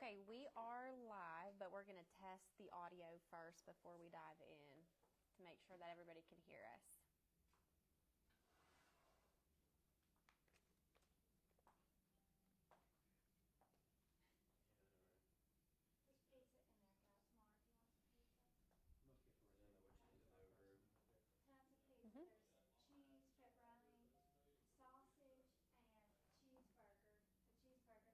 Okay, we are live, but we're going to test the audio first before we dive in to make sure that everybody can hear us. There's pizza in there, guys. Mark, you want some pizza? Tons of pizza. Mhm. There's cheese, pepperoni, sausage, and cheeseburger. The cheeseburger has tomatoes and pickles on it.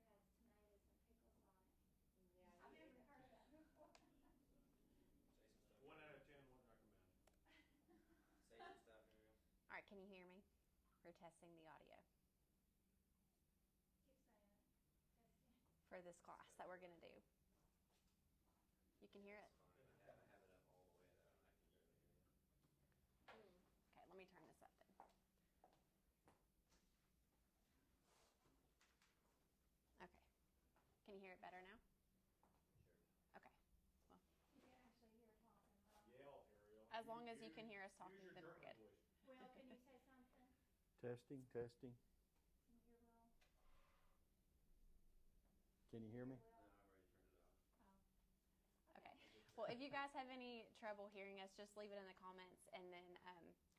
Yeah, I've never heard of that before. 1 out of 10 wouldn't recommend. Say some stuff, Muriel. All right, can you hear me? We're testing the audio Keep saying it. Testing. for this class that we're going to do. You can hear it? I have it up all the way though, and I can barely hear you. Okay, let me turn this up then. Okay. Can you hear it better now? Sure. Okay. Well, You can actually hear talking, right? Yell, Ariel. as long as you can hear us talking, Use your then we're German good. voice. Will, can you say something? Testing. Can you hear Will? Can you hear me? No, I've already turned it off. Oh. Okay. Well, if you guys have any trouble hearing us, just leave it in the comments, and then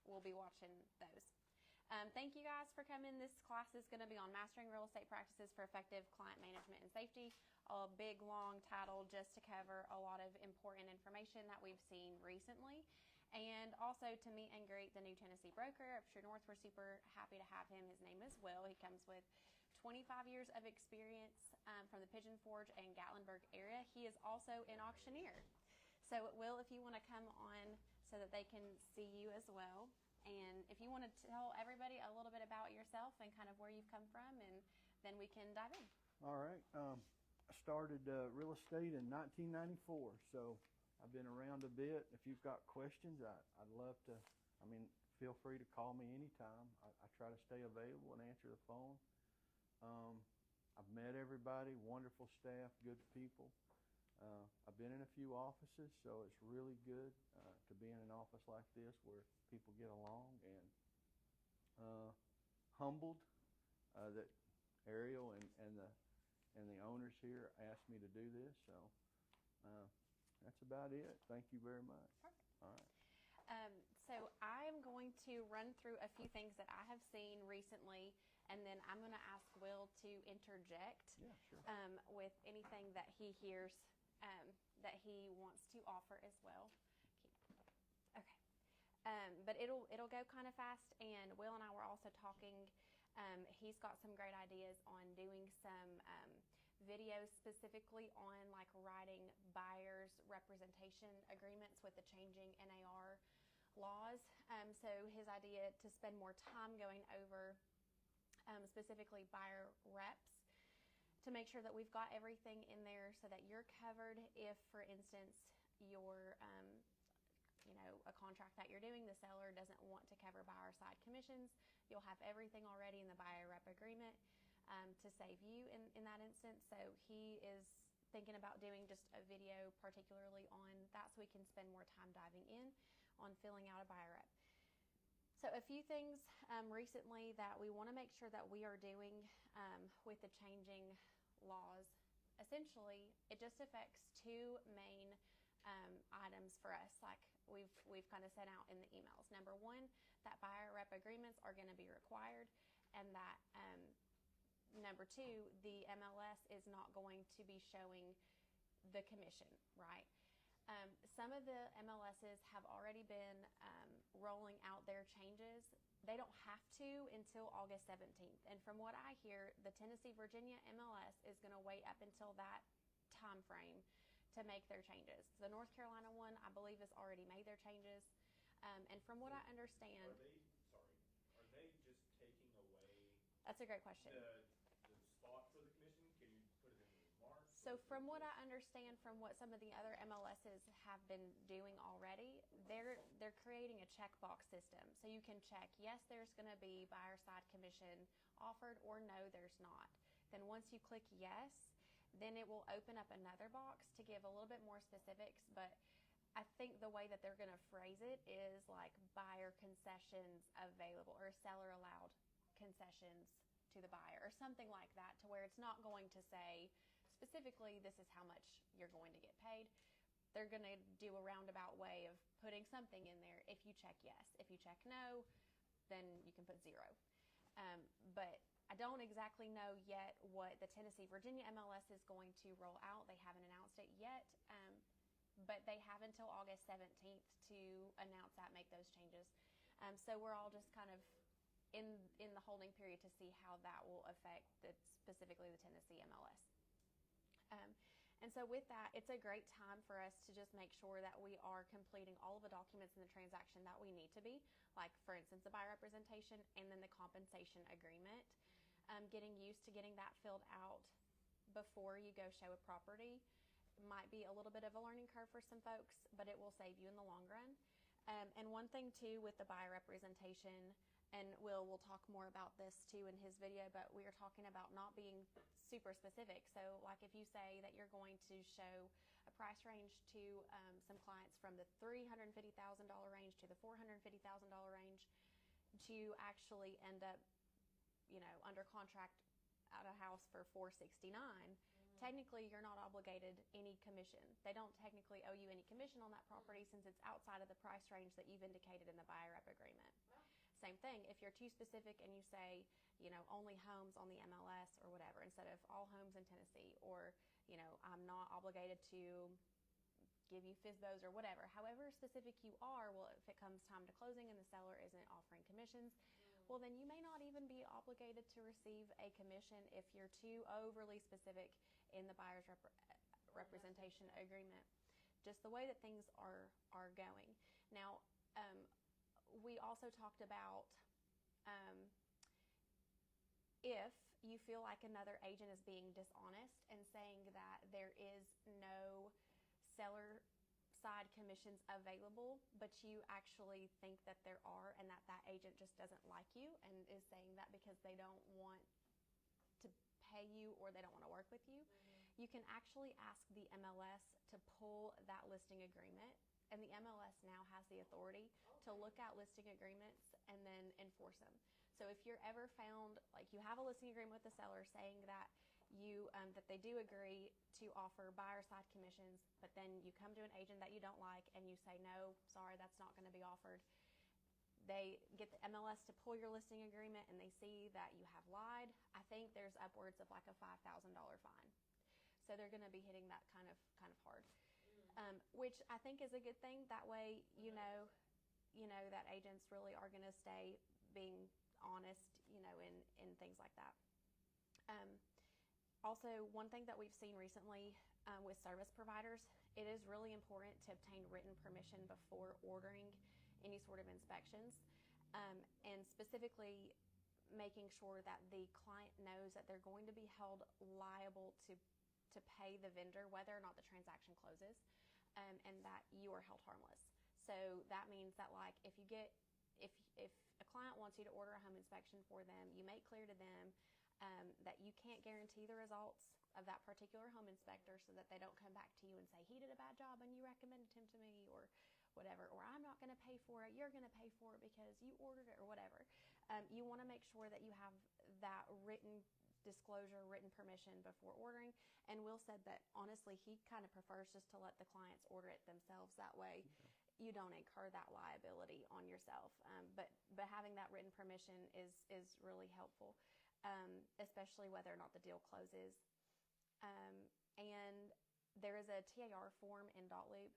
we'll be watching those. Thank you guys for coming. This class is going to be on Mastering Real Estate Practices for Effective Client Management and Safety. A big, long title just to cover a lot of important information that we've seen recently. And also to meet and greet the new Tennessee broker, Upshur North. We're super happy to have him. His name is Will. He comes with 25 years of experience from the Pigeon Forge and Gatlinburg area. He is also an auctioneer. So, Will, if you want to come on so that they can see you as well. And if you want to tell everybody a little bit about yourself and kind of where you've come from, and then we can dive in. All right. I started real estate in 1994, so I've been around a bit. If you've got questions, I'd love to. Feel free to call me anytime. I try to stay available and answer the phone. I've met everybody, wonderful staff, good people. I've been in a few offices, so it's really good to be in an office like this where people get along, and humbled that Ariel and the owners here asked me to do this. So that's about it. Thank you very much. Perfect. All right. So I'm going to run through a few things that I have seen recently, and then I'm going to ask Will to interject Yeah, sure. with anything that he hears that he wants to offer as well. Okay. But it'll go kind of fast, and Will and I were also talking. He's got some great ideas on doing some videos specifically on like writing buyers representation agreements with the changing NAR laws. So his idea to spend more time going over specifically buyer reps to make sure that we've got everything in there so that you're covered if, for instance, your a contract that you're doing, the seller doesn't want to cover buyer side commissions. You'll have everything already in the buyer rep agreement to save you in that instance. So he is thinking about doing just a video particularly on that so we can spend more time diving in on filling out a buyer rep. So a few things recently that we want to make sure that we are doing with the changing laws. Essentially, it just affects two main items for us, like we've kind of sent out in the emails. Number one, that buyer rep agreements are going to be required, and that number two, the MLS is not going to be showing the commission, right? Some of the MLSs have already been rolling out their changes. They don't have to until August 17th. And from what I hear, the Tennessee-Virginia MLS is going to wait up until that time frame to make their changes. The North Carolina one, I believe, has already made their changes. And from what I understand... Are they just taking away That's a great question. the spot for the commission? Can you put it in March? So from what I understand from what some of the other MLSs have been doing already, they're creating a checkbox system. So you can check, yes, there's going to be buyer side commission offered, or no, there's not. Then once you click yes, then it will open up another box to give a little bit more specifics. But I think the way that they're going to phrase it is like buyer concessions available, or seller allowed concessions to the buyer, or something like that, to where it's not going to say specifically, this is how much you're going to get paid. They're going to do a roundabout way of putting something in there if you check yes. If you check no, then you can put 0. But I don't exactly know yet what the Tennessee-Virginia MLS is going to roll out. They haven't announced it yet, but they have until August 17th to announce that, make those changes. So we're all just kind of in the holding period to see how that will affect specifically the Tennessee MLS. And so with that, it's a great time for us to just make sure that we are completing all of the documents in the transaction that we need to be, like, for instance, the buyer representation and then the compensation agreement. Getting used to getting that filled out before you go show a property might be a little bit of a learning curve for some folks, but it will save you in the long run. And one thing, too, with the buyer representation, and Will talk more about this, too, in his video, but we are talking about not being super specific. So, like, if you say that you're going to show a price range to some clients from the $350,000 range to the $450,000 range, to actually end up, under contract at a house for $469, technically you're not obligated any commission. They don't technically owe you any commission on that property since it's outside of the price range that you've indicated in the buyer rep agreement. Same thing, if you're too specific and you say, only homes on the MLS or whatever, instead of all homes in Tennessee, or, I'm not obligated to give you FSBOs or whatever. However specific you are, well, if it comes time to closing and the seller isn't offering commissions, well, then you may not even be obligated to receive a commission if you're too overly specific in the buyer's representation agreement. Just the way that things are going. Now, we also talked about if you feel like another agent is being dishonest and saying that there is no seller side commissions available, but you actually think that there are, and that agent just doesn't like you and is saying that because they don't want to pay you or they don't want to work with you, you can actually ask the MLS to pull that listing agreement, and the MLS now has the authority to look at listing agreements and then enforce them. So if you're ever found, like, you have a listing agreement with the seller saying that that they do agree to offer buyer side commissions, but then you come to an agent that you don't like and you say, no, sorry, that's not going to be offered. They get the MLS to pull your listing agreement and they see that you have lied. I think there's upwards of like a $5,000 fine. So they're going to be hitting that kind of hard, which I think is a good thing. That way, that agents really are going to stay being honest, in things like that. Also, one thing that we've seen recently with service providers, it is really important to obtain written permission before ordering any sort of inspections, and specifically making sure that the client knows that they're going to be held liable to pay the vendor whether or not the transaction closes, and that you are held harmless. So that means that, like, if a client wants you to order a home inspection for them, you make clear to them that you can't guarantee the results of that particular home inspector, so that they don't come back to you and say, he did a bad job and you recommended him to me, or whatever, or I'm not going to pay for it, you're going to pay for it because you ordered it, or whatever. You want to make sure that you have that written disclosure, written permission before ordering. And Will said that, honestly, he kind of prefers just to let the clients order it themselves. That way you don't incur that liability on yourself. But having that written permission is really helpful. Especially whether or not the deal closes. And there is a TAR form in Dotloop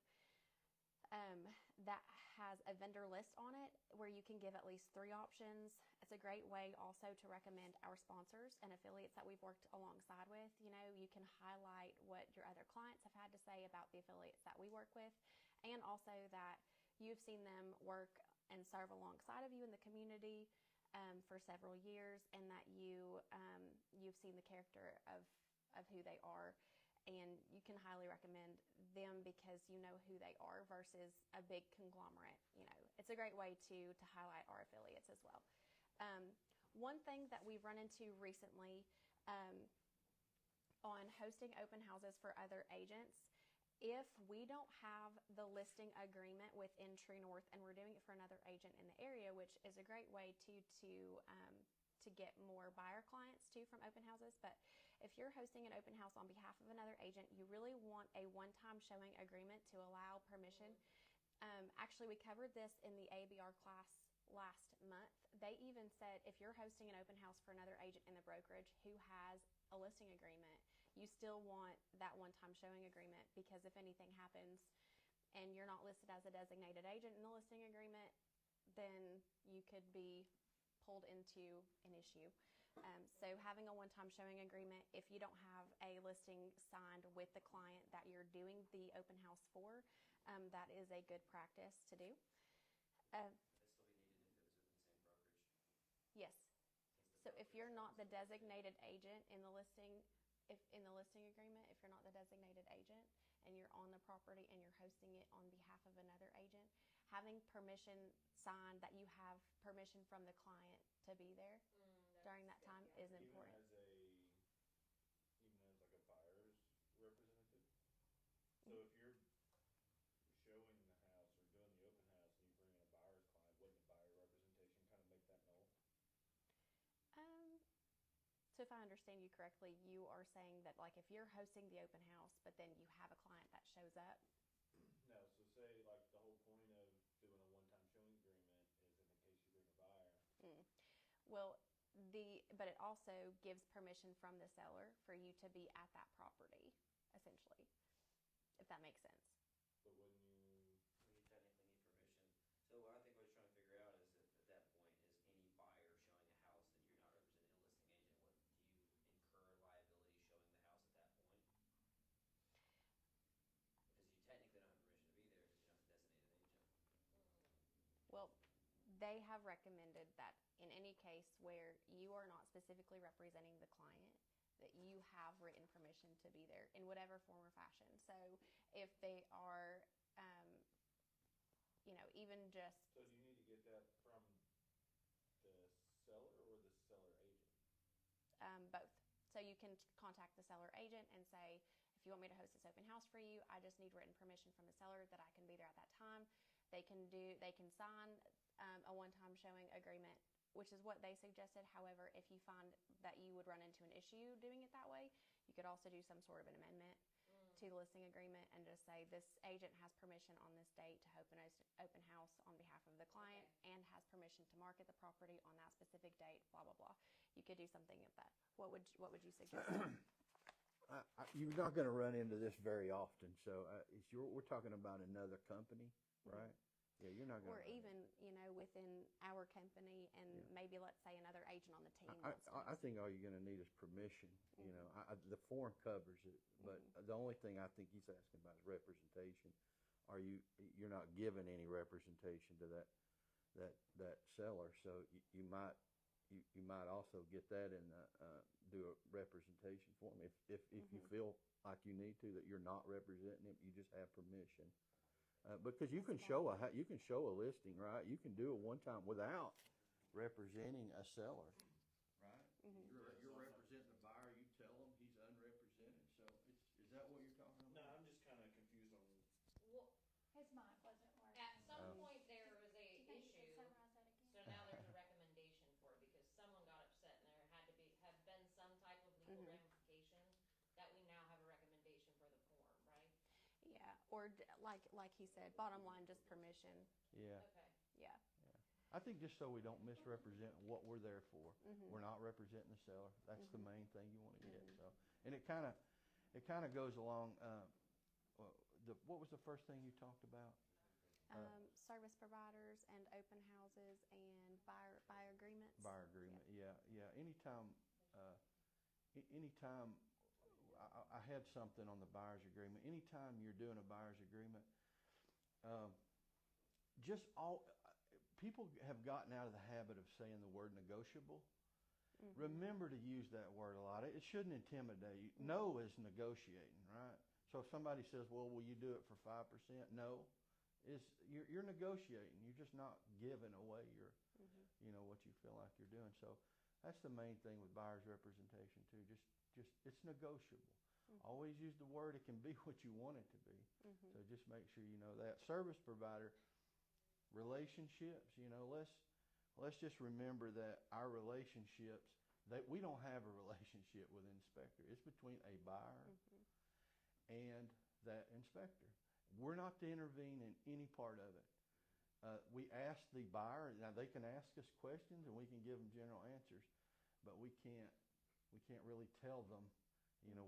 that has a vendor list on it where you can give at least 3 options. It's a great way also to recommend our sponsors and affiliates that we've worked alongside with. You can highlight what your other clients have had to say about the affiliates that we work with, and also that you've seen them work and serve alongside of you in the community for several years, and that you've seen the character of who they are, and you can highly recommend them because you know who they are versus a big conglomerate. It's a great way to highlight our affiliates as well. One thing that we've run into recently on hosting open houses for other agents, if we don't have the listing agreement within True North and we're doing it for another agent in the area, which is a great way to get more buyer clients too from open houses, but If you're hosting an open house on behalf of another agent, you really want a one-time showing agreement to allow permission. Actually, we covered this in the ABR class last month. They even said if you're hosting an open house for another agent in the brokerage who has a listing agreement, you still want that one-time showing agreement, because if anything happens and you're not listed as a designated agent in the listing agreement, then you could be pulled into an issue. So having a one-time showing agreement, if you don't have a listing signed with the client that you're doing the open house for, that is a good practice to do. That'd still be needed if it was within the same brokerage. Yes. Since So the if you're not brokerage the has listed. designated agent in the listing, if in the listing agreement, if you're not the designated agent and you're on the property and you're hosting it on behalf of another agent, having permission signed that you have permission from the client to be there during that time is Even important. as like a buyer's representative? So if you're showing the house or doing the open house and you bring in a buyer's client, wouldn't the buyer representation kind of make that null? So if I understand you correctly, you are saying that like if you're hosting the open house, but then you have a client that shows up. No, so say like the whole point of doing a one-time showing agreement is in the case you bring a buyer. Well, but it also gives permission from the seller for you to be at that property, essentially, if that makes sense. But wouldn't you, Well, you technically need permission. So what I think what he's trying to figure out is at that point is any buyer showing a house that you're not representing a listing agent, do you incur liability showing the house at that point? Because you technically don't have permission to be there because you're not the designated agent. Well, they have recommended that in any case where you are not specifically representing the client, that you have written permission to be there in whatever form or fashion. So if they are, even just, so do you need to get that from the seller or the seller agent? both. So you can contact the seller agent and say, if you want me to host this open house for you, I just need written permission from the seller that I can be there at that time. They can sign a one-time showing agreement, which is what they suggested. However, if you find that you would run into an issue doing it that way, you could also do some sort of an amendment to the listing agreement and just say this agent has permission on this date to open house on behalf of the client and has permission to market the property on that specific date, blah, blah, blah. You could do something like that. What would you suggest? You're not going to run into this very often. So we're talking about another company, right? Yeah, you're not going to. Or even, within our company and maybe let's say another agent on the team. I think all you're going to need is permission. The form covers it, but the only thing I think he's asking about is representation. You're not given any representation to that seller, so you might also get that and do a representation for him if you feel like you need to, that you're not representing him, you just have permission. Because you can show a listing, right? You can do it one time without representing a seller, right? You're representing the buyer. You tell him he's unrepresented. So is that what you're talking No, about? I'm just kind of confused on, Well, His mic wasn't working. at some point there was a Do you think you could issue, summarize that again? so now there's a recommendation for it because someone got upset and there had to have been some type of legal ramification that we now have a recommendation for the form, right? Yeah, or like he said, bottom line, just permission. Yeah. Okay. Yeah. I think just so we don't misrepresent what we're there for. We're not representing the seller. That's the main thing you want to get. So, and it kind of goes along. What was the first thing you talked about? Service providers and open houses and buyer agreements. Buyer agreement. Yeah. Anytime, I had something on the buyer's agreement. Anytime you're doing a buyer's agreement, people have gotten out of the habit of saying the word negotiable. Remember to use that word a lot. It shouldn't intimidate you. No is negotiating, right? So if somebody says, well, will you do it for 5%? No. You're negotiating. You're just not giving away what you feel like you're doing. So that's the main thing with buyer's representation too. Just it's negotiable. Always use the word. It can be what you want it to be. So just make sure you know that. Service provider relationships, let's just remember that our relationships, we don't have a relationship with an inspector. It's between a buyer and that inspector. We're not to intervene in any part of it. We ask the buyer. Now they can ask us questions and we can give them general answers, but we can't really tell them,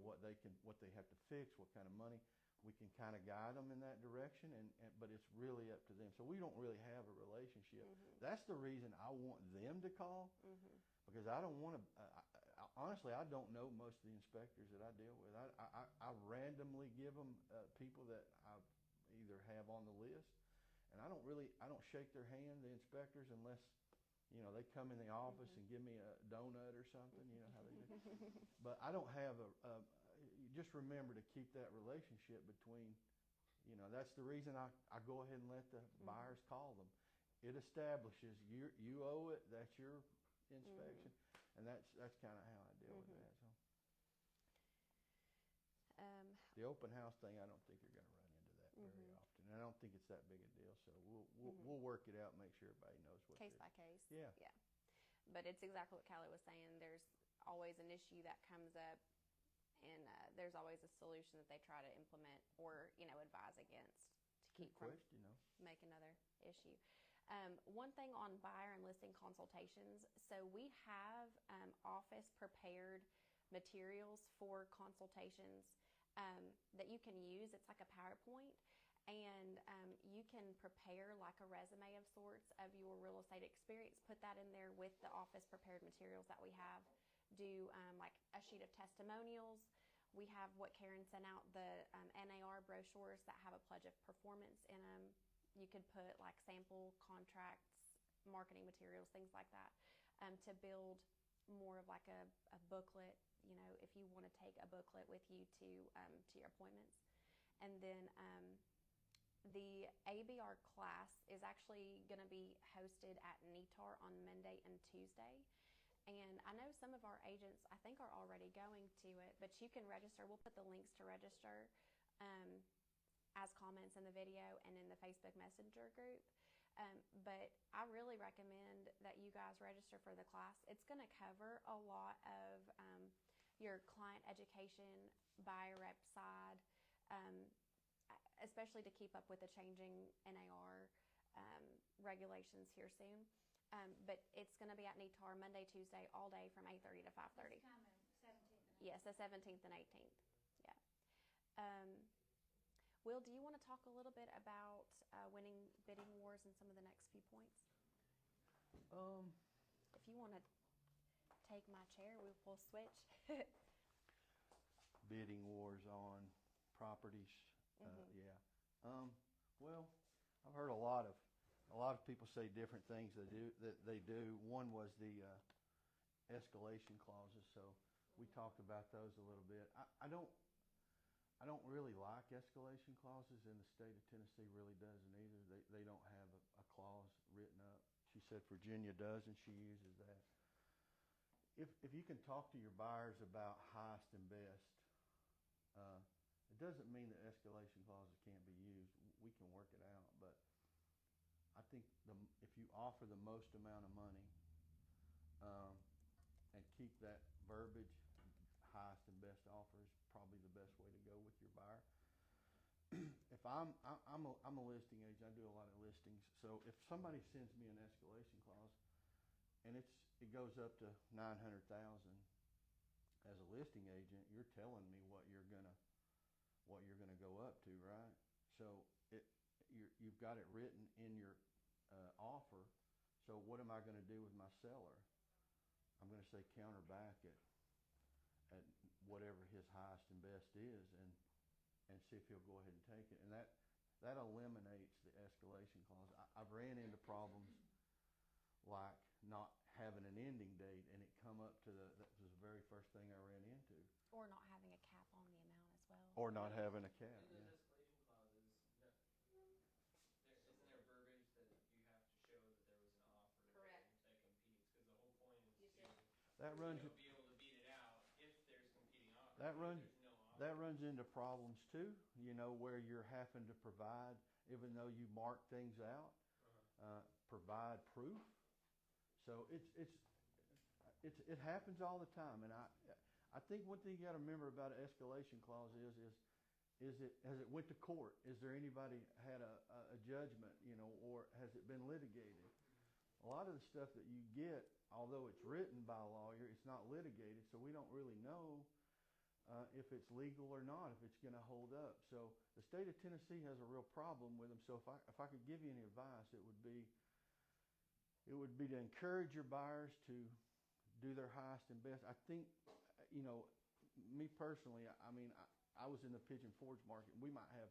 what they have to fix, what kind of money. We can kind of guide them in that direction, but it's really up to them. So we don't really have a relationship. That's the reason I want them to call, because I don't want to. Honestly, I don't know most of the inspectors that I deal with. I randomly give them people that I either have on the list, and I don't shake their hand, the inspectors, unless they come in the office and give me a donut or something. You know how they do. But I don't have just remember to keep that relationship between, that's the reason I go ahead and let the buyers call them. It establishes you owe it, that's your inspection, and that's kind of how I deal with that. So the open house thing, I don't think you're going to run into that very often, and I don't think it's that big a deal. So we'll work it out, make sure everybody knows what Case by case. Yeah. But it's exactly what Callie was saying. There's always an issue that comes up, and there's always a solution that they try to implement or advise against to keep from make another issue. One thing on buyer and listing consultations. So we have office prepared materials for consultations that you can use. It's like a PowerPoint, and you can prepare like a resume of sorts of your real estate experience. Put that in there with the office prepared materials that we have. Do like a sheet of testimonials. We have what Karen sent out, the NAR brochures that have a pledge of performance in them. You could put like sample contracts, marketing materials, things like that, to build more of like a booklet, if you want to take a booklet with you to your appointments. And then the ABR class is actually going to be hosted at NETAR on Monday and Tuesday. And I know some of our agents, I think, are already going to it, but you can register. We'll put the links to register as comments in the video and in the Facebook Messenger group. But I really recommend that you guys register for the class. It's going to cover a lot of your client education, buyer rep side, especially to keep up with the changing NAR regulations here soon. But it's going to be at NETAR Monday, Tuesday, all day from 8:30 to 5:30. It's coming 17th and 18th. Yes, the 17th and 18th. Yeah. Will, do you want to talk a little bit about winning bidding wars and some of the next few points? If you want to take my chair, we'll switch. Bidding wars on properties. Yeah. Well, I've heard a lot of people say different things they do. One was the escalation clauses. So we talked about those a little bit. I don't really like escalation clauses, and the state of Tennessee really doesn't either. They don't have a clause written up. She said Virginia does, and she uses that. If you can talk to your buyers about highest and best, it doesn't mean that escalation clauses can't be used. We can work it out, but I think if you offer the most amount of money and keep that verbiage, highest and best offer is probably the best way to go with your buyer. If I'm a listing agent, I do a lot of listings. So if somebody sends me an escalation clause and it goes up to $900,000 as a listing agent, you're telling me what you're gonna go up to, right? So you've got it written in your offer. So what am I going to do with my seller? I'm going to say counter back at whatever his highest and best is, and see if he'll go ahead and take it. And that eliminates the escalation clause. I've ran into problems like not having an ending date, and it come up to that was the very first thing I ran into. Or not having a cap on the amount as well. Or not having a cap. In Yeah. those escalation clauses, isn't there verbiage that you have to show that there was an offer Correct. that competes? Because the whole point is You to said- That runs. be able to beat it out if there's competing offers. That If runs. there's no offer. That runs into problems too, where you're having to provide, even though you mark things out, provide proof. So it happens all the time, and I think one thing you got to remember about an escalation clause is it has it went to court? Is there anybody had a judgment, or has it been litigated? A lot of the stuff that you get, although it's written by a lawyer, it's not litigated, so we don't really know if it's legal or not, if it's going to hold up. So the state of Tennessee has a real problem with them. So if I could give you any advice, it would be to encourage your buyers to do their highest and best. I think, me personally, I was in the Pigeon Forge market. We might have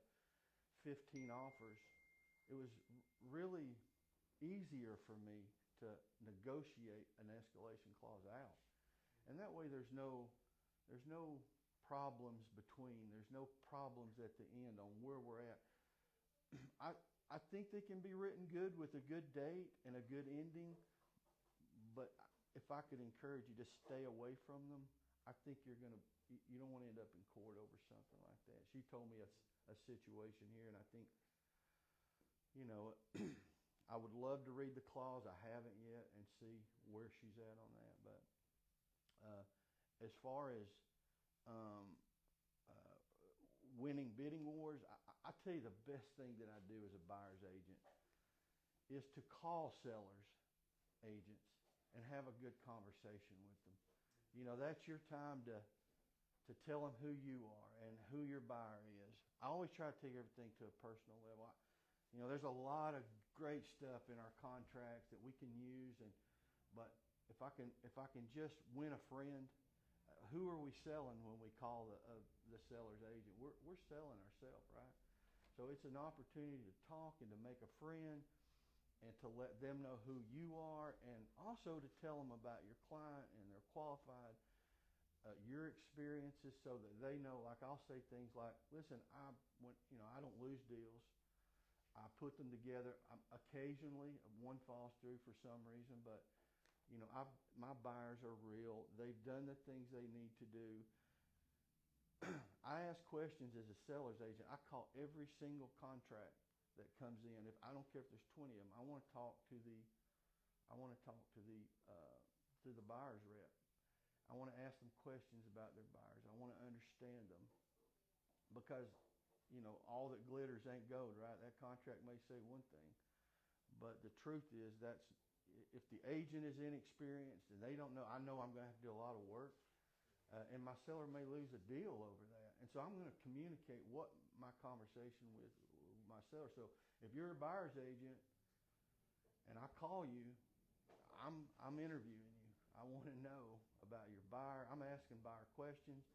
15 offers. It was really easier for me to negotiate an escalation clause out, and that way there's no problems between. There's no problems at the end on where we're at. I think they can be written good with a good date and a good ending, but if I could encourage you to stay away from them, I think you don't want to end up in court over something like that. She told me a situation here, and I think, I would love to read the clause. I haven't yet, and see where she's at on that. But as far as winning bidding wars, I tell you the best thing that I do as a buyer's agent is to call sellers' agents and have a good conversation with them. That's your time to tell them who you are and who your buyer is. I always try to take everything to a personal level. There's a lot of great stuff in our contracts that we can use, but if I can just win a friend, who are we selling when we call the seller's agent? We're selling ourselves, right? So it's an opportunity to talk and to make a friend and to let them know who you are, and also to tell them about your client and their qualified, your experiences, so that they know. Like, I'll say things like, listen, I don't lose deals. I put them together. Occasionally, one falls through for some reason, but my buyers are real. They've done the things they need to do. I ask questions as a seller's agent. I call every single contract that comes in. If I don't care if there's 20 of them, I want to talk to the buyer's rep. I want to ask them questions about their buyers. I want to understand them, because all that glitters ain't gold, right? That contract may say one thing, but the truth is, if the agent is inexperienced and they don't know, I know I'm going to have to do a lot of work, and my seller may lose a deal over that. And so I'm going to communicate what my conversation with my seller. So if you're a buyer's agent and I call you, I'm interviewing you. I want to know about your buyer. I'm asking buyer questions.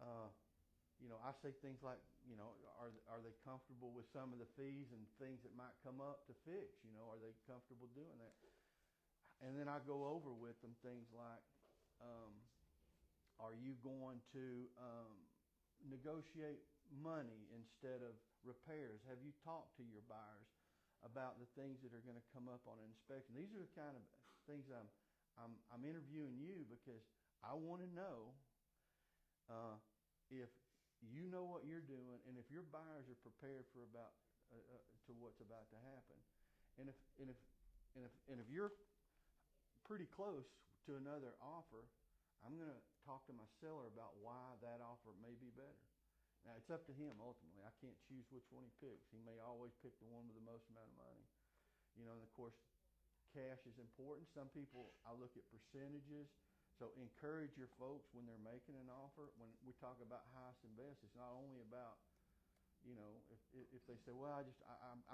I say things like, are they comfortable with some of the fees and things that might come up to fix? Are they comfortable doing that? And then I go over with them things like, are you going to negotiate money instead of repairs? Have you talked to your buyers about the things that are going to come up on an inspection? These are the kind of things I'm interviewing you, because I want to know if you know what you're doing, and if your buyers are prepared for to what's about to happen. And if you're pretty close to another offer, I'm going to talk to my seller about why that offer may be better. Now, it's up to him ultimately. I can't choose which one he picks. He may always pick the one with the most amount of money. And of course, cash is important. Some people, I look at percentages. So encourage your folks when they're making an offer. When we talk about highest and best, it's not only about, if they say, well,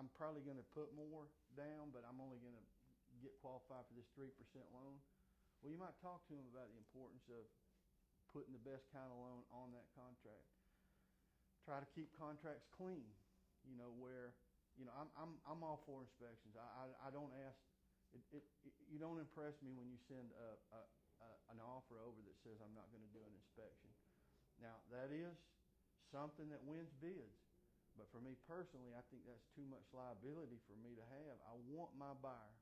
I'm probably going to put more down, but I'm only going to get qualified for this 3% loan. Well, you might talk to them about the importance of putting the best kind of loan on that contract. Try to keep contracts clean, where, I'm all for inspections. I don't ask, you don't impress me when you send an offer over that says I'm not going to do an inspection. Now, that is something that wins bids, but for me personally, I think that's too much liability for me to have. I want my buyer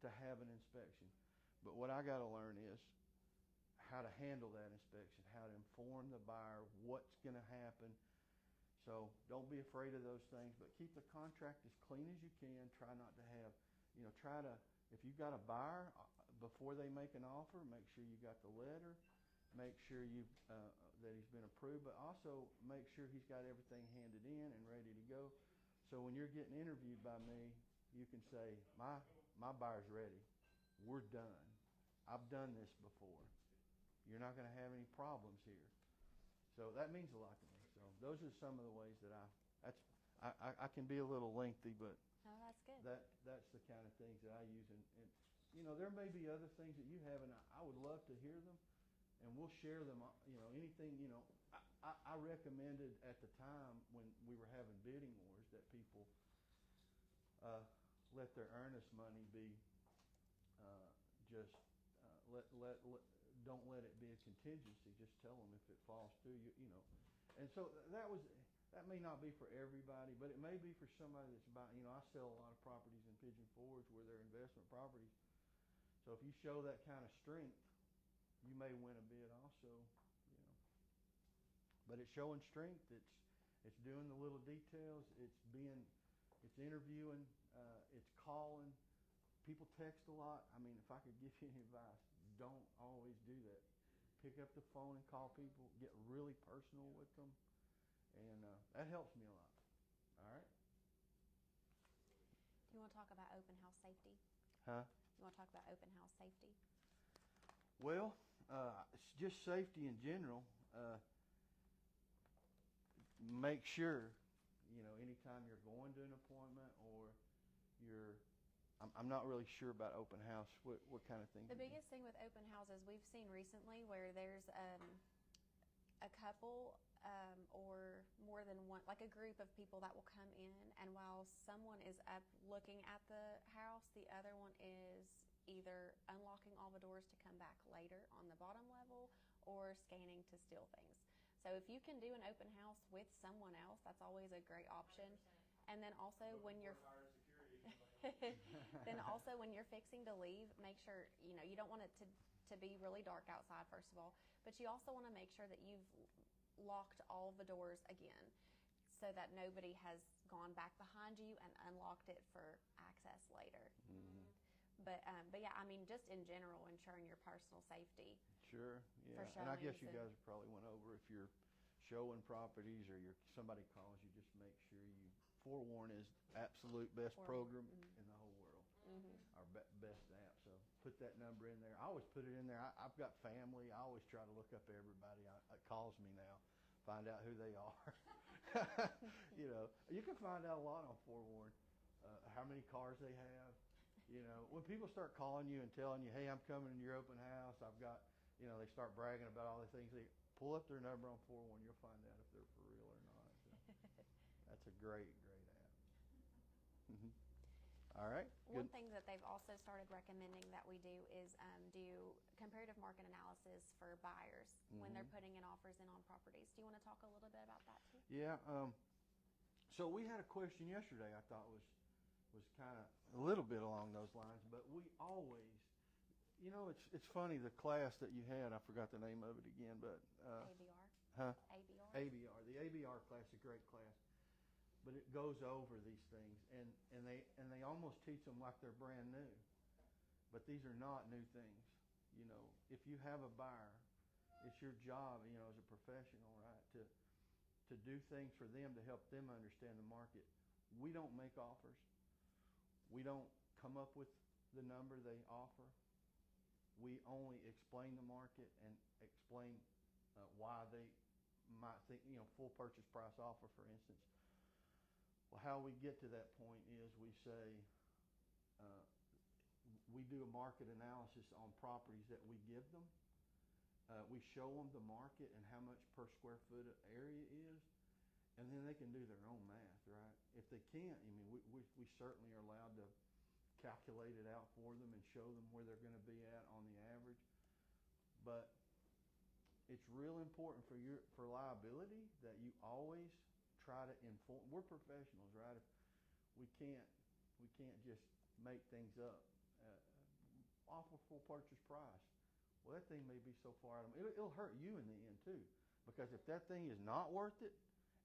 to have an inspection, but what I got to learn is how to handle that inspection, how to inform the buyer what's going to happen. So don't be afraid of those things, but keep the contract as clean as you can. Try not to have, if you've got a buyer, before they make an offer, make sure you got the letter, make sure that he's been approved, but also make sure he's got everything handed in and ready to go. So when you're getting interviewed by me, you can say, my buyer's ready. We're done. I've done this before. You're not going to have any problems here. So that means a lot to me. So those are some of the ways that I can be a little lengthy, but No, that's good. that's the kind of things that I use. And there may be other things that you have, and I would love to hear them, and we'll share them. Anything, I recommended at the time when we were having bidding wars that people let their earnest money be just don't let it be a contingency. Just tell them if it falls through, And so that may not be for everybody, but it may be for somebody that's buying. I sell a lot of properties in Pigeon Forge where they're investment properties. So if you show that kind of strength, you may win a bid also. But it's showing strength. It's doing the little details. It's interviewing. It's calling. People text a lot. I mean, if I could give you any advice, don't always do that. Pick up the phone and call people. Get really personal with them, and that helps me a lot. All right. Do you want to talk about open house safety? Huh? You want to talk about open house safety? Well, it's just safety in general. Make sure, anytime you're going to an appointment or I'm not really sure about open house. What kind of things? The biggest thing with open houses we've seen recently where there's a couple or more than one, like a group of people that will come in, and while someone is up looking at the house, the other one is either unlocking all the doors to come back later on the bottom level or scanning to steal things. So if you can do an open house with someone else, that's always a great option. 100%. And then also when you're then also when you're fixing to leave, make sure you don't want it to be really dark outside, first of all, but you also want to make sure that you've locked all the doors again so that nobody has gone back behind you and unlocked it for access later. Mm-hmm. But yeah, I mean, just in general, ensuring your personal safety. Sure, yeah. For And I guess you showings guys probably went over if you're showing properties or somebody calls you, just make sure you Forewarn is absolute best program Mm-hmm. in the whole world. Mm-hmm. Our best app. So put that number in there. I always put it in there. I've got family. I always try to look up everybody that calls me now, find out who they are. You can find out a lot on Forewarn, how many cars they have. When people start calling you and telling you, hey, I'm coming to your open house, I've got, they start bragging about all the things. They pull up their number on Forewarn, you'll find out if they're for real or not. So that's a great app. Mm-hmm. All right. One Good. thing that they've also started recommending that we do is do comparative market analysis for buyers when they're putting in offers in on properties. Do you want to talk a little bit about that too? Yeah. So we had a question yesterday I thought was kind of a little bit along those lines, but we always, it's funny, the class that you had, I forgot the name of it again, but ABR. Huh? ABR. ABR. The ABR class is a great class, but it goes over these things, and they almost teach them like they're brand new, but these are not new things. If you have a buyer, it's your job, as a professional, right, to do things for them to help them understand the market. We don't make offers. We don't come up with the number they offer. We only explain the market and explain why they might think, full purchase price offer, for instance. Well, how we get to that point is we say, we do a market analysis on properties that we give them. We show them the market and how much per square foot area is, and then they can do their own math, right? If they can't, we certainly are allowed to calculate it out for them and show them where they're going to be at on the average. But it's real important for liability that you always try to inform. We're professionals, right? We can't just make things up. Offer full purchase price. Well, that thing may be so far out of it'll hurt you in the end too, because if that thing is not worth it,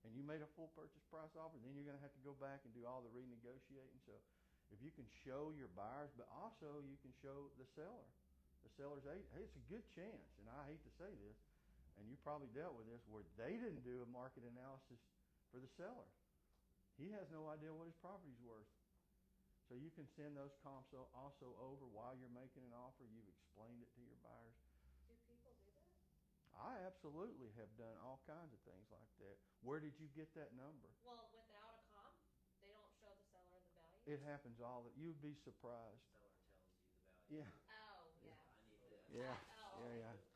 and you made a full purchase price offer, then you're going to have to go back and do all the renegotiating. So If you can show your buyers, but also you can show the seller. The seller's agent, hey, it's a good chance, and I hate to say this, and you probably dealt with this, where they didn't do a market analysis for the seller. He has no idea what his property's worth. So you can send those comps also over while you're making an offer. You've explained it to your buyers. Do people do that? I absolutely have done all kinds of things like that. Where did you get that number? Well, without a comp, they don't show the seller the value? It happens all that. You'd be surprised. Seller tells you the value. Yeah. Oh, yeah. I need this. Yeah. Oh.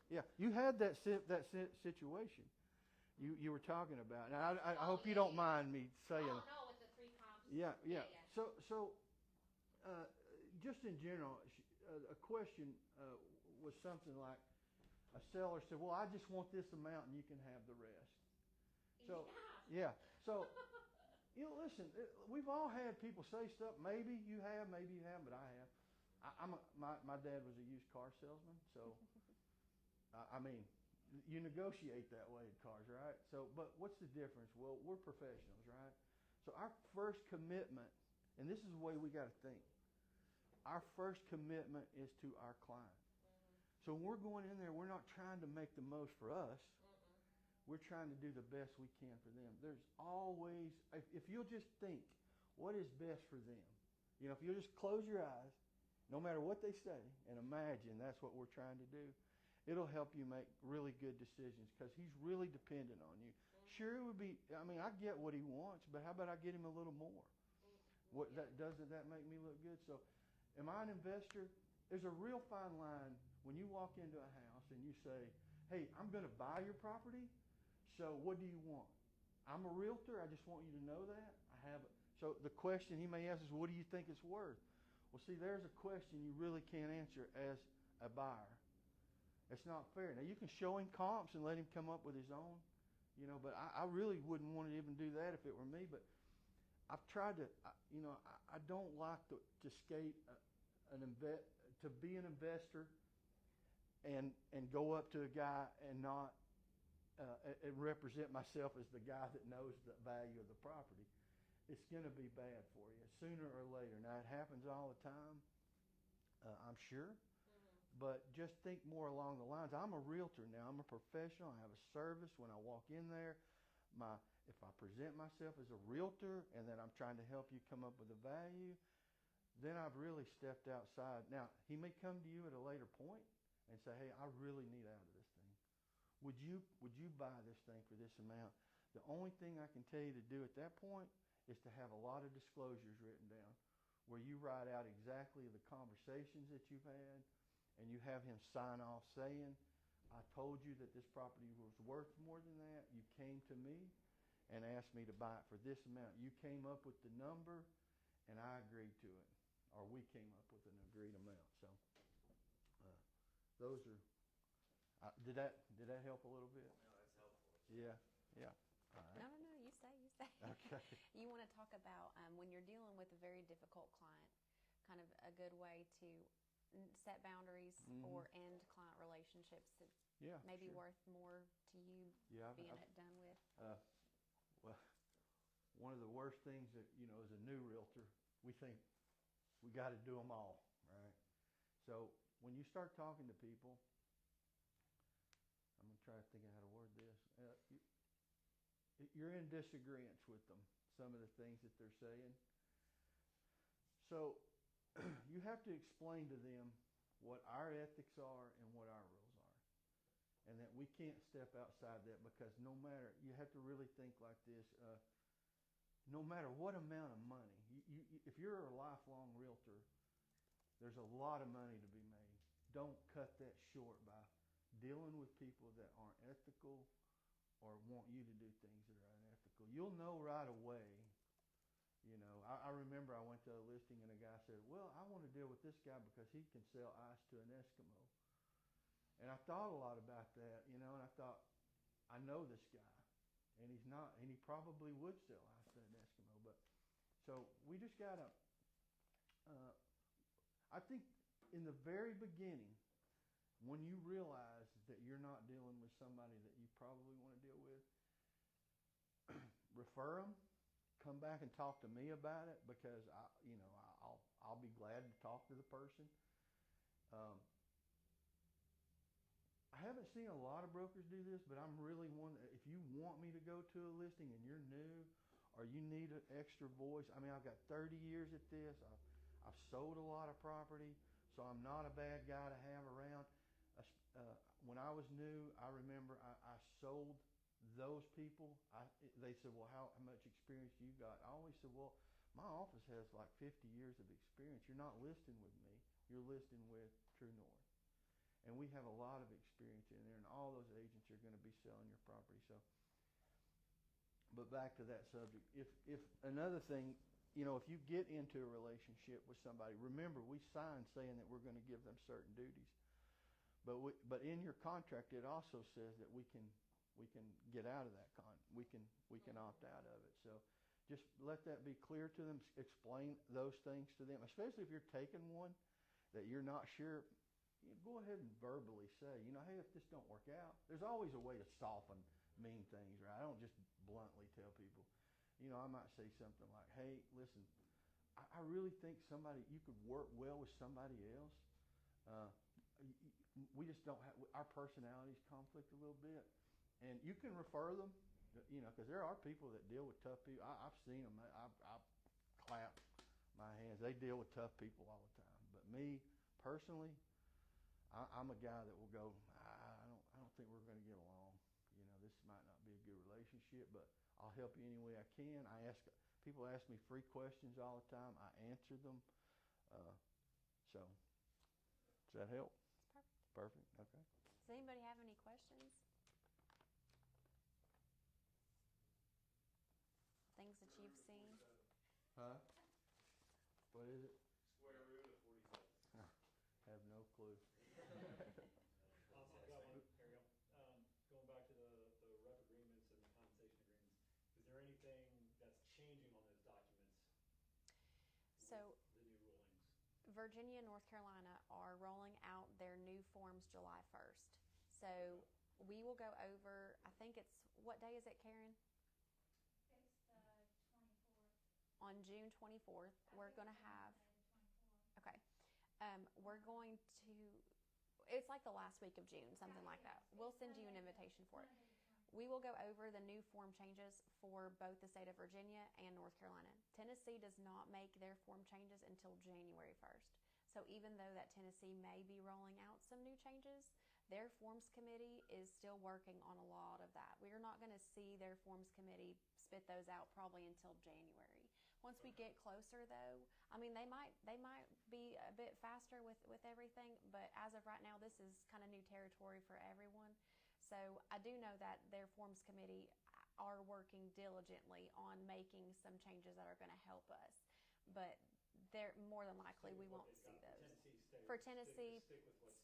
Yeah. You had that situation you were talking about. Now I Oh, hope you yeah, don't mind me saying. Oh, no, with the 3 comps. Yeah. Yeah. So, just in general, a question was something like a seller said, "Well, I just want this amount, and you can have the rest." So, Yeah. So, listen, we've all had people say stuff. Maybe you have, maybe you haven't, but I have. My dad was a used car salesman, so I mean, you negotiate that way in cars, right? So, but what's the difference? Well, we're professionals, right? So our first commitment, and this is the way we got to think. Our first commitment is to our client. So when we're going in there, we're not trying to make the most for us. We're trying to do the best we can for them. There's always, if you'll just think, what is best for them? If you'll just close your eyes, no matter what they say, and imagine that's what we're trying to do, it'll help you make really good decisions because he's really dependent on you. Sure, it would be, I get what he wants, but how about I get him a little more? Doesn't that make me look good? So, am I an investor? There's a real fine line when you walk into a house and you say, hey, I'm going to buy your property, so what do you want? I'm a realtor. I just want you to know that. I have it. So the question he may ask is, what do you think it's worth? Well, see, there's a question you really can't answer as a buyer. It's not fair. Now, you can show him comps and let him come up with his own, but I really wouldn't want to even do that if it were me. But I've tried to, I don't like to skate to be an investor and go up to a guy and not and represent myself as the guy that knows the value of the property. It's going to be bad for you sooner or later. Now, it happens all the time, I'm sure. But just think more along the lines. I'm a realtor now. I'm a professional. I have a service when I walk in there. If I present myself as a realtor and then I'm trying to help you come up with a value, then I've really stepped outside. Now, he may come to you at a later point and say, hey, I really need out of this thing. Would you buy this thing for this amount? The only thing I can tell you to do at that point is to have a lot of disclosures written down where you write out exactly the conversations that you've had, and you have him sign off saying, I told you that this property was worth more than that. You came to me and asked me to buy it for this amount. You came up with the number, and I agreed to it. Or we came up with an agreed amount. So those are, did that help a little bit? No, that's helpful. Yeah. All right. No, you say. Okay. You want to talk about when you're dealing with a very difficult client, kind of a good way to set boundaries or end client relationships that may be worth more to you being done with. Well, one of the worst things that, as a new realtor, we think we got to do them all, right? So when you start talking to people, I'm going to try to think of how to word this. You're in disagreement with them, some of the things that they're saying. So you have to explain to them what our ethics are and what our rules are. And that we can't step outside that because you have to really think like this, no matter what amount of money, if you're a lifelong realtor, there's a lot of money to be made. Don't cut that short by dealing with people that aren't ethical or want you to do things that are unethical. You'll know right away. I remember I went to a listing and a guy said, well, I want to deal with this guy because he can sell ice to an Eskimo. And I thought a lot about that, and I thought, I know this guy, and he's not, and he probably would sell ice to an Eskimo. But so we just got to, I think in the very beginning, when you realize that you're not dealing with somebody that you probably want to deal with, refer them. Come back and talk to me about it because I'll be glad to talk to the person. Um, I haven't seen a lot of brokers do this, but I'm really one. If you want me to go to a listing and you're new, or you need an extra voice, I mean, I've got 30 years at this. I've sold a lot of property, so I'm not a bad guy to have around. When I was new, I remember I sold those people. They said, well, how much experience you got? I always said, well, my office has like 50 years of experience. You're not listing with me. You're listing with True North. And we have a lot of experience in there, and all those agents are going to be selling your property. So, but back to that subject, if another thing, if you get into a relationship with somebody, remember we signed saying that we're going to give them certain duties. But in your contract, it also says that we can get out of that we can opt out of it. So just let that be clear to them. Explain those things to them, especially if you're taking one that you're not sure. Go ahead and verbally say, hey, if this don't work out, there's always a way to soften mean things, right? I don't just bluntly tell people. I might say something like, hey, listen, I really think you could work well with somebody else. We just don't have, our personalities conflict a little bit. And you can refer them, because there are people that deal with tough people. I've seen them. I clap my hands. They deal with tough people all the time. But me, personally, I'm a guy that will go, I don't think we're going to get along. This might not be a good relationship, but I'll help you any way I can. People ask me free questions all the time. I answer them. So, does that help? Perfect. Perfect. Okay. Does anybody have any questions? Things that you've seen? Huh? What is it? Square root of 47. Have no clue. I've got one. There you go. Going back to the rep agreements and the compensation agreements, is there anything that's changing on those documents So with the new rulings? Virginia and North Carolina are rolling out their new forms July 1st. So we will go over, I think it's, what day is it, Karen? It's the 24th. On June 24th, we're going to have, okay, we're going to, it's like the last week of June, something like that. We'll send you an invitation for it. We will go over the new form changes for both the state of Virginia and North Carolina. Tennessee does not make their form changes until January 1st. So even though that Tennessee may be rolling out some new changes, their forms committee is still working on a lot of that. We are not going to see their forms committee spit those out probably until January. Once we get closer, though, I mean, they might be a bit faster with everything, but as of right now, this is kind of new territory for everyone. So I do know that their forms committee are working diligently on making some changes that are going to help us, but they're more than likely we won't see those. For Tennessee,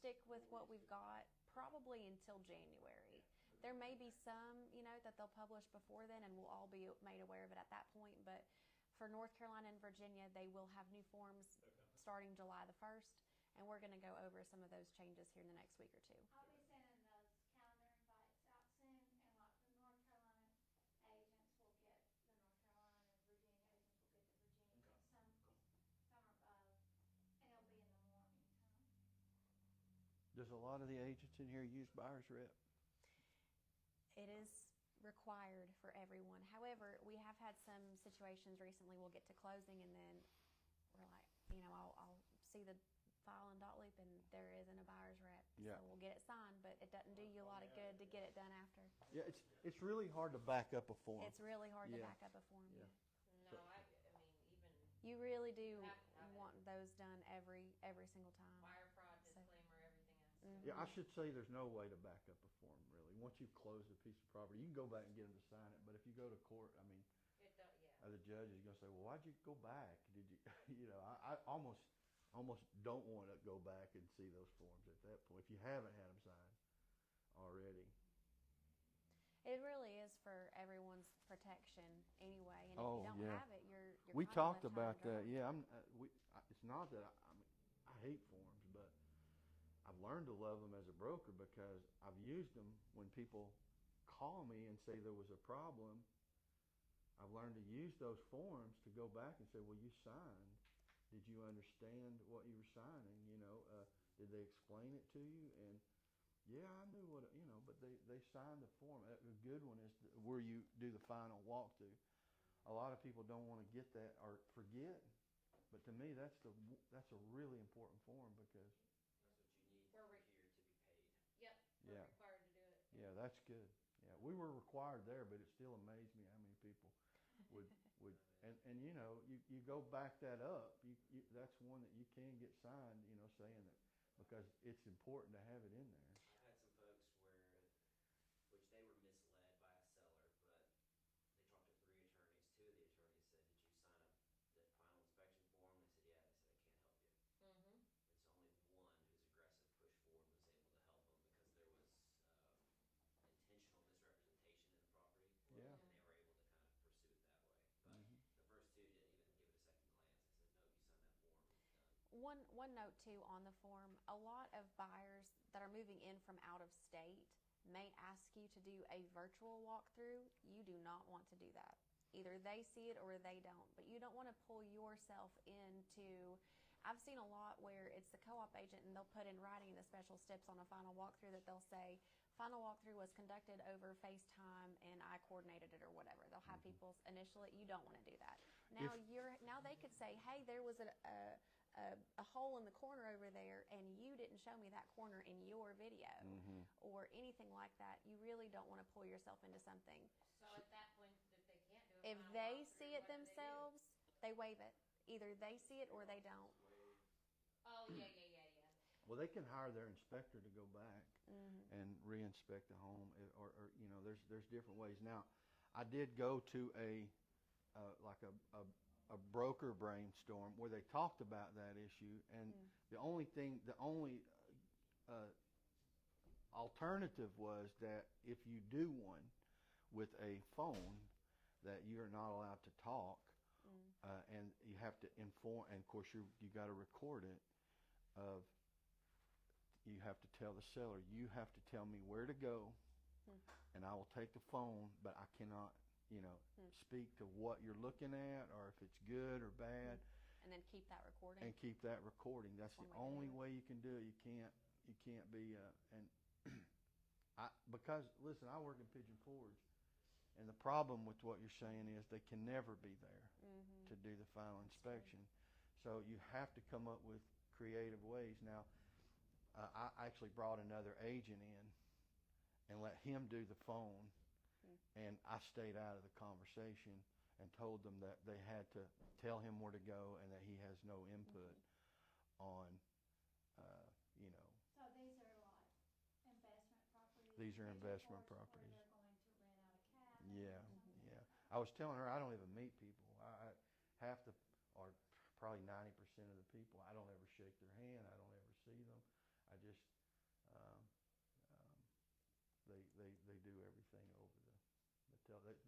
stick with what we've got probably until January. There may be some, that they'll publish before then, and we'll all be made aware of it at that point, but for North Carolina and Virginia, they will have new forms starting July the 1st, and we're going to go over some of those changes here in the next week or two. I'll be sending those calendar invites out soon, and like the North Carolina agents will get the North Carolina, and Virginia agents will get the Virginia. Some are both, and it'll be in the morning time. Does a lot of the agents in here use buyer's rep? It is required for everyone. However, we have had some situations recently. We'll get to closing, and then we're like, I'll see the file in dot loop, and there isn't a buyer's rep. Yeah. So we'll get it signed, but it doesn't do you a lot of good to get it done after. Yeah, it's really hard to back up a form. It's really hard to Yeah. back up a form. Yeah. No, I mean, even You really do have to have it. want those done every single time. wire fraud, So- disclaimer, everything else. Mhm. Yeah, I should say there's no way to back up a form, really. Once you've closed a piece of property, you can go back and get them to sign it, but if you go to court, I mean, It does, yeah. the judge is going to say, well, why'd you go back? Did you, I almost don't want to go back and see those forms at that point, if you haven't had them signed already. It really is for everyone's protection anyway, and Oh, if you don't yeah. have it, you're We kinda talked left about high and that. dry. Yeah, it's not that I hate forms, but I've learned to love them as a broker because I've used them when people call me and say there was a problem. I've learned to use those forms to go back and say, well, you signed did you understand what you were signing? Did they explain it to you? And yeah, I knew what but they signed the form. A good one is where you do the final walkthrough. A lot of people don't want to get that or forget, but to me that's a really important form because That's what you need We're here to be paid. Yep, Yeah. we're required to do it. yeah, that's good. Yeah, we were required there, but it still amazed me how many people would and you go back that up. You that's one that you can get signed. Saying that because it's important to have it in there. I've had some folks which they were misled by a seller, but they talked to 3 attorneys. 2 of the attorneys said, "Did you sign up the final inspection form?" They said, "Yeah." They said, "I can't help you." Mm-hmm. It's only one who's aggressive pushed forward and was able to help them because there was intentional misrepresentation in the property. Yeah. And they were able to kind of pursue it that way. But Mhm. the first 2 didn't even give it a second glance. They said, "Nope, you signed that form, it's done." One note too on the form, a lot of buyers that are moving in from out of state may ask you to do a virtual walkthrough. You do not want to do that. Either they see it or they don't, but you don't want to pull yourself into. I've seen a lot where it's the co-op agent and they'll put in writing the special steps on a final walkthrough that they'll say final walkthrough was conducted over FaceTime and I coordinated it or whatever. They'll have people initial it. You don't want to do that. Now they could say, hey, there was a hole in the corner over there and you didn't show me that corner in your video Mhm. or anything like that. You really don't want to pull yourself into something. So at that point, if they can't do a If final they walkthrough, see it what do they do? themselves, they waive it. Either they see it or they don't. Oh, yeah. Well, they can hire their inspector to go back Mm-hmm. and re-inspect the home, or there's different ways. Now, I did go to a broker brainstorm where they talked about that issue, and the only alternative was that if you do one with a phone, that you are not allowed to talk, and you have to inform. And of course, you got to record it. You have to tell the seller, you have to tell me where to go, and I will take the phone, but I cannot, speak to what you're looking at or if it's good or bad. And then keep that recording. And keep that recording. That's the One way to only do it. way you can do it. You can't be and because listen, I work in Pigeon Forge, and the problem with what you're saying is they can never be there to do the final inspection. So you have to come up with creative ways. Now, I actually brought another agent in and let him do the phone, and I stayed out of the conversation and told them that they had to tell him where to go and that he has no input on, So these are like investment properties? These are Pigeon investment Forge, properties. Where they're going to rent out a cabin Yeah, or something? yeah. I was telling her I don't even meet people. I half the, or probably 90% of the people, I don't ever shake their hand. I don't ever see them. I just, they do everything over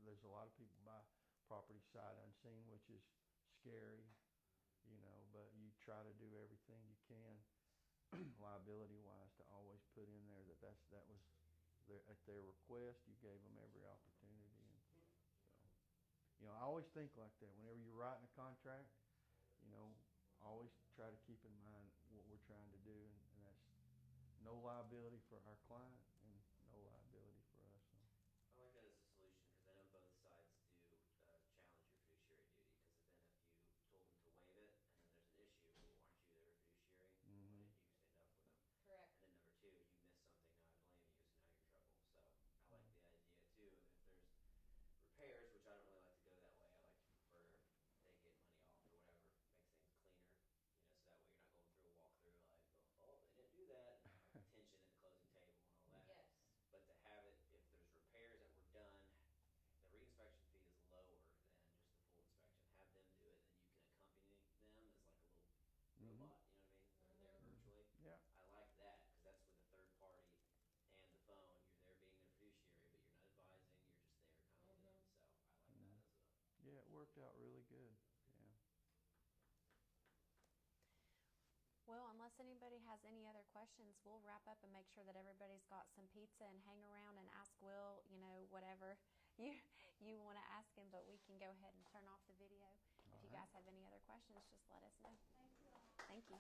there's a lot of people buy property sight unseen, which is scary, but you try to do everything you can liability wise to always put in there that was at their request. You gave them every opportunity, and so I always think like that whenever you're writing a contract. Always try to keep in mind what we're trying to do, and that's no liability for our client and no liability for us. I like that as a solution because I know both sides do challenge your fiduciary duty. Because then if you told them to waive it and then there's an issue, well, aren't you their fiduciary? Why didn't you stand up for them? Correct. And then number 2, you missed something, now I blame you, so now you're in trouble. So I like the idea too of if there's repairs, which I don't really like to go that way. I like to prefer they get money off or whatever, makes things cleaner. So that way you're not going through a walkthrough like, oh, they didn't do that, and tension at the closing table and all that. Yes. But to have it, if there's repairs that were done, the reinspection fee is lower than just the full inspection. Have them do it, and then you can accompany them as like a little robot, you know what I mean? They're there virtually. Yeah. I like that because that's with a third party and the phone. You're there being their fiduciary, but you're not advising. You're just there kind of with them. So I like that as a. Yeah, it worked out really good. Yeah. Well, unless anybody has any other questions, we'll wrap up and make sure that everybody's got some pizza and hang around and ask Will, whatever you want to ask him, but we can go ahead and turn off the video. If you you Alright. guys have any other questions, just let us know. Thank you all. Thank you.